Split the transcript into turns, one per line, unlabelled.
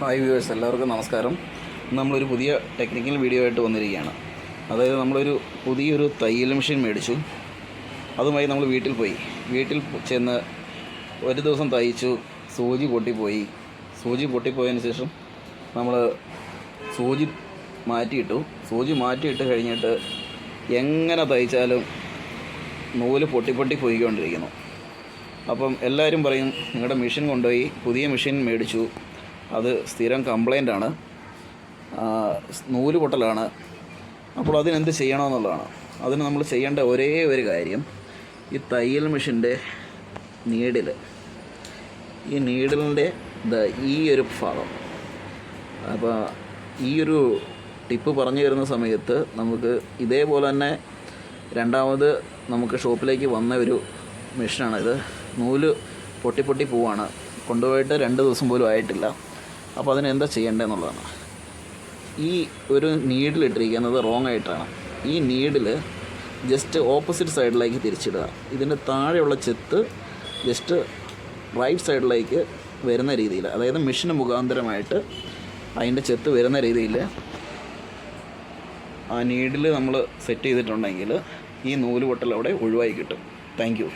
Hi viewers, എല്ലാവർക്കും നമസ്കാരം. നമ്മളൊരു പുതിയ ടെക്നിക്കൽ വീഡിയോ ആയിട്ട് വന്നിരിക്കുകയാണ്. അതായത് നമ്മളൊരു പുതിയൊരു തയ്യൽ മെഷീൻ മേടിച്ചു. അതുമായി നമ്മൾ വീട്ടിൽ ചെന്ന് ഒരു ദിവസം തയ്ച്ചു. സൂചി പൊട്ടിപ്പോയതിന് ശേഷം നമ്മൾ സൂചി മാറ്റിയിട്ട് കഴിഞ്ഞിട്ട് എങ്ങനെ തയ്ച്ചാലും നൂല് പൊട്ടി പോയിക്കൊണ്ടിരിക്കുന്നു. അപ്പം എല്ലാവരും പറയും, നിങ്ങളുടെ മെഷീൻ കൊണ്ടുപോയി പുതിയ മെഷീൻ മേടിച്ചു, അത് സ്ഥിരം കംപ്ലൈൻ്റാണ്, നൂല് പൊട്ടലാണ്. അപ്പോൾ അതിനെന്ത് ചെയ്യണമെന്നുള്ളതാണ്. അതിന് നമ്മൾ ചെയ്യേണ്ട ഒരേ ഒരു കാര്യം, ഈ തയ്യൽ മെഷീൻ്റെ നീഡിലിൻ്റെ ഈ ഒരു ഭാഗം. അപ്പോൾ ഈ ഒരു ടിപ്പ് പറഞ്ഞു തരുന്ന സമയത്ത് നമുക്ക് ഇതേപോലെ തന്നെ രണ്ടാമത് നമുക്ക് ഷോപ്പിലേക്ക് വന്ന ഒരു മെഷീനാണിത്. നൂല് പൊട്ടി പോവാണ്. കൊണ്ടുപോയിട്ട് 2 ദിവസം പോലും ആയിട്ടില്ല. അപ്പോൾ അതിനെന്താ ചെയ്യേണ്ടതെന്നുള്ളതാണ്. ഈ ഒരു നീഡിലിട്ടിരിക്കുന്നത് റോങ് ആയിട്ടാണ്. ഈ നീഡിൽ ജസ്റ്റ് ഓപ്പോസിറ്റ് സൈഡിലേക്ക് തിരിച്ചിടുക. ഇതിൻ്റെ താഴെയുള്ള ചെത്ത് ജസ്റ്റ് റൈറ്റ് സൈഡിലേക്ക് വരുന്ന രീതിയിൽ, അതായത് മെഷീന് മുഖാന്തരമായിട്ട് അതിൻ്റെ ചെത്ത് വരുന്ന രീതിയിൽ ആ നീഡിൽ നമ്മൾ സെറ്റ് ചെയ്തിട്ടുണ്ടെങ്കിൽ ഈ നൂല് പൊട്ടൽ അവിടെ ഒഴിവായി കിട്ടും. Thank you.